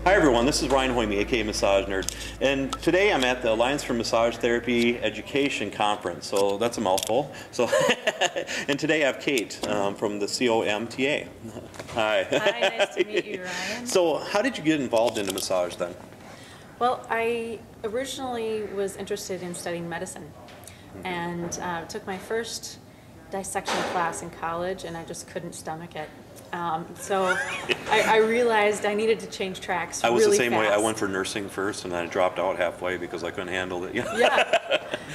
Hi everyone, this is Ryan Hoyme, aka Massage Nerd, and today I'm at the Alliance for Massage Therapy Education Conference, so that's a mouthful. So, and today I have Kate from the COMTA. Hi. Hi, nice to meet you, Ryan. So how did you get involved into massage then? Well, I originally was interested in studying medicine and took my first dissection class in college, and I just couldn't stomach it. So I realized I needed to change tracks really fast. I was the same way. I went for nursing first, and then I dropped out halfway because I couldn't handle it. Yeah,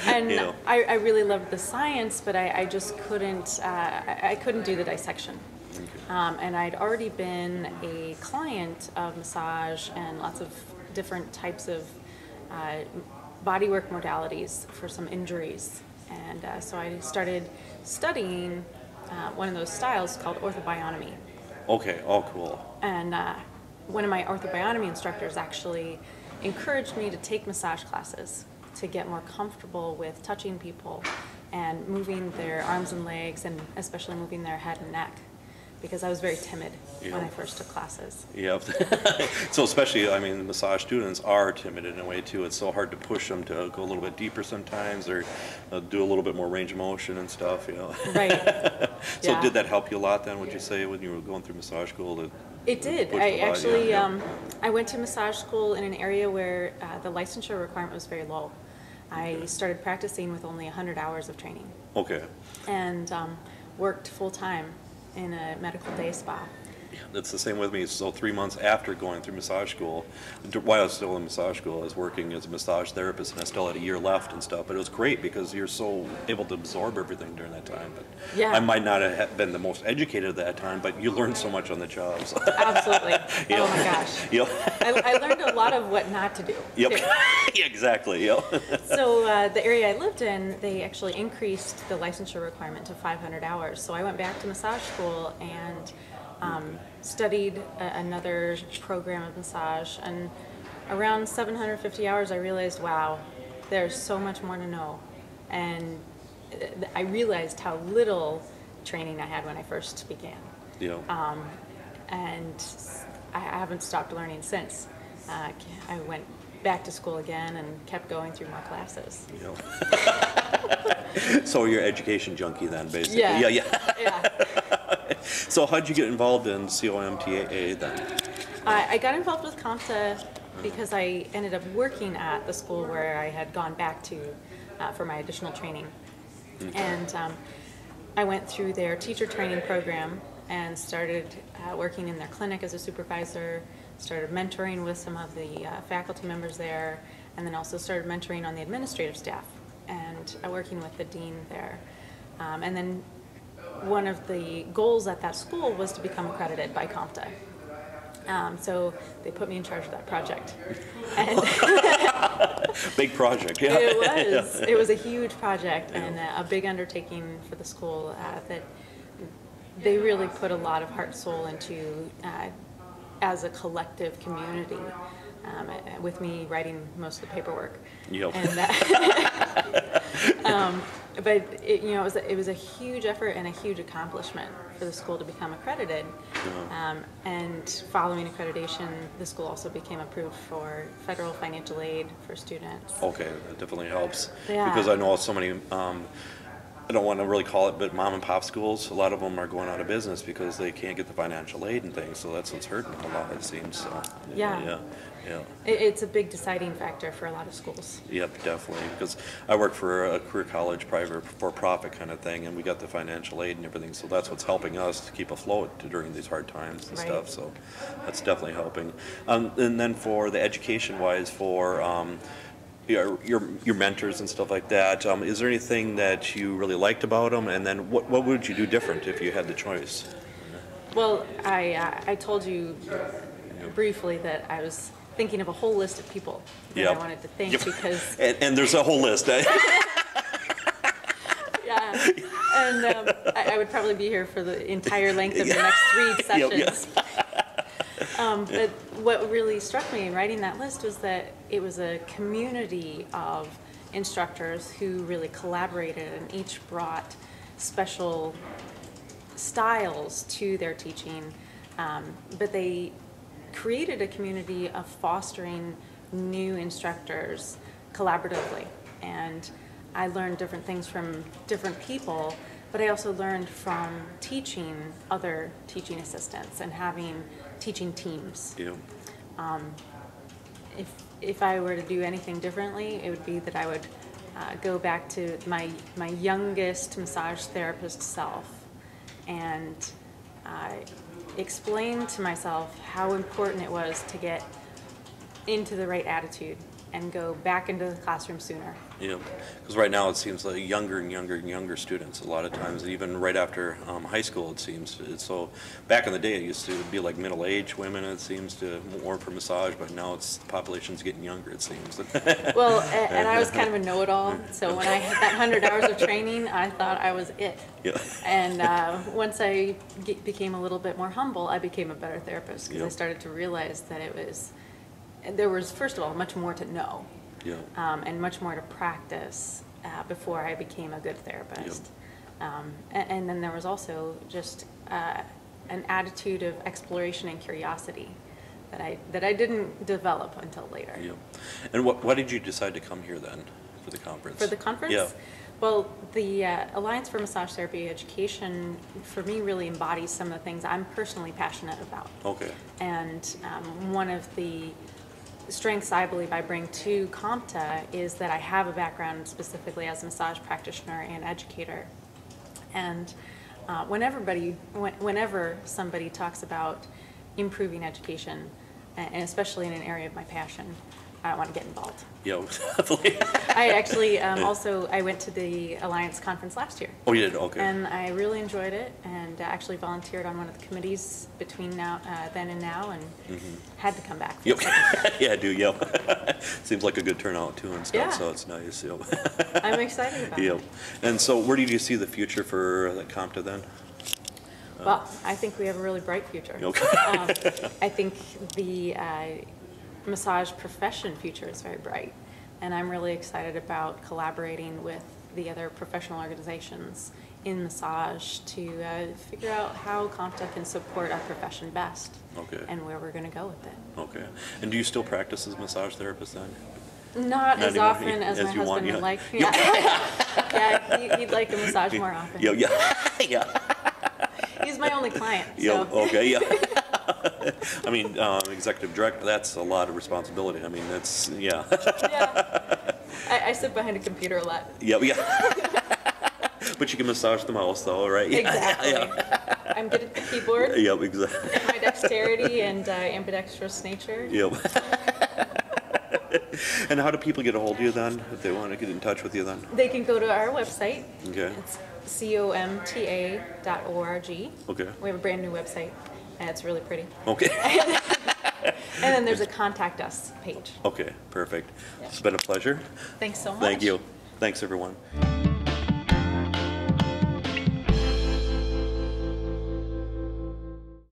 and You know. I really loved the science, but I just couldn't. I couldn't do the dissection. And I'd already been a client of massage and lots of different types of bodywork modalities for some injuries, and so I started studying one of those styles called orthobionomy. Okay, oh cool. And one of my orthobionomy instructors actually encouraged me to take massage classes to get more comfortable with touching people and moving their arms and legs, and especially moving their head and neck, because I was very timid when I first took classes. Yep. So especially, I mean, massage students are timid in a way too. It's so hard to push them to go a little bit deeper sometimes, or do a little bit more range of motion and stuff, you know. Right. So Yeah. did that help you a lot then, would you say, when you were going through massage school? It did. Push I a lot, actually, yeah. I went to massage school in an area where the licensure requirement was very low. I started practicing with only 100 hours of training, Okay. and worked full-time in a medical day spa. Yeah, that's the same with me. So 3 months after going through massage school, while I was still in massage school, I was working as a massage therapist, and I still had a year left and stuff. But it was great because you're so able to absorb everything during that time. But Yeah. I might not have been the most educated at that time, but you learn so much on the job. So. Absolutely. Yep. Oh my gosh. Yep. I learned a lot of what not to do. Yep. too. Yeah, exactly. Yep. So the area I lived in, they actually increased the licensure requirement to 500 hours. So I went back to massage school and studied another program of massage, and around 750 hours I realized, wow, there's so much more to know. And I realized how little training I had when I first began. Yeah. And I haven't stopped learning since. I went back to school again and kept going through more classes. Yeah. So you're an education junkie then, basically. Yeah. Yeah. So how'd you get involved in COMTA then? I got involved with COMTA because I ended up working at the school where I had gone back to for my additional training. And I went through their teacher training program and started working in their clinic as a supervisor, started mentoring with some of the faculty members there, and then also started mentoring on the administrative staff and working with the dean there. And then one of the goals at that school was to become accredited by COMTA. So they put me in charge of that project. And Big project, yeah. it was. It was a huge project and a big undertaking for the school that they really put a lot of heart and soul into as a collective community, with me writing most of the paperwork. Yep. And but it was a huge effort and a huge accomplishment for the school to become accredited. And following accreditation, the school also became approved for federal financial aid for students. Okay, that definitely helps. Yeah. Because I know so many, I don't want to really call it, but mom and pop schools, a lot of them are going out of business because they can't get the financial aid and things, so that's what's hurting a lot, it seems. So, Yeah. It's a big deciding factor for a lot of schools. Yep, definitely, because I work for a career college, private, for-profit kind of thing, and we got the financial aid and everything, so that's what's helping us to keep afloat during these hard times and Right. stuff, so that's definitely helping. And then for the education-wise, for your mentors and stuff like that, is there anything that you really liked about them, and then what would you do different if you had the choice? Well, I told you briefly that I was thinking of a whole list of people that I wanted to thank because... And there's a whole list, eh? Yeah, and I would probably be here for the entire length of the next 3 sessions. But what really struck me in writing that list was that it was a community of instructors who really collaborated and each brought special styles to their teaching, but they created a community of fostering new instructors collaboratively. And I learned different things from different people, but I also learned from teaching other teaching assistants and having teaching teams. Yeah. If I were to do anything differently, it would be that I would go back to my youngest massage therapist self and explain to myself how important it was to get into the right attitude and go back into the classroom sooner. Yeah, because right now it seems like younger and younger and younger students. A lot of times, even right after high school, it seems. So back in the day, it used to be like middle-aged women. It seems to more for massage, but now it's the population's getting younger. It seems. Well, and I was kind of a know-it-all. So when I had that 100 hours of training, I thought I was it. Yeah. And once I became a little bit more humble, I became a better therapist because Yep. I started to realize that there was, first of all, much more to know. Yeah. And much more to practice before I became a good therapist. And then there was also just an attitude of exploration and curiosity that I didn't develop until later. Yeah. And why did you decide to come here then for the conference? For the conference? Yeah. Well, the Alliance for Massage Therapy Education, for me, really embodies some of the things I'm personally passionate about. Okay. And one of the strengths I believe I bring to CompTIA is that I have a background specifically as a massage practitioner and educator. And whenever somebody talks about improving education, and especially in an area of my passion, I want to get involved. Yeah, definitely. I actually I went to the Alliance conference last year. Oh, you did? Okay. And I really enjoyed it, and actually volunteered on one of the committees between then and now, and had to come back. For Yep. the second. Yeah, I do. Yep. Seems like a good turnout too and stuff. Yeah. So it's nice. Yep. I'm excited about Yep. it. And so, where do you see the future for the CompTIA then? Well, I think we have a really bright future. Okay. I think the massage profession future is very bright, and I'm really excited about collaborating with the other professional organizations in massage to figure out how CompTIA can support our profession best. Okay. And where we're going to go with it. Okay. And do you still practice as a massage therapist then? Not as anymore, often as my you want, husband yeah. would like. Yeah, he'd like a massage more often. Yeah, yeah, yeah. He's my only client. Yeah, So. okay, yeah. I mean, executive director, that's a lot of responsibility. I mean, that's, yeah. Yeah. I sit behind a computer a lot. Yeah, yeah. But you can massage the mouse though, right? Yeah, Exactly. yeah. I'm good at the keyboard. Yep, exactly. My dexterity and ambidextrous nature. Yep. And how do people get a hold of you then, if they want to get in touch with you then? They can go to our website. Okay. It's comta.org. Okay. We have a brand new website, and it's really pretty. Okay. And then there's a contact us page. Okay, perfect. It's been a pleasure. Thanks so much. Thank you. Thanks, everyone.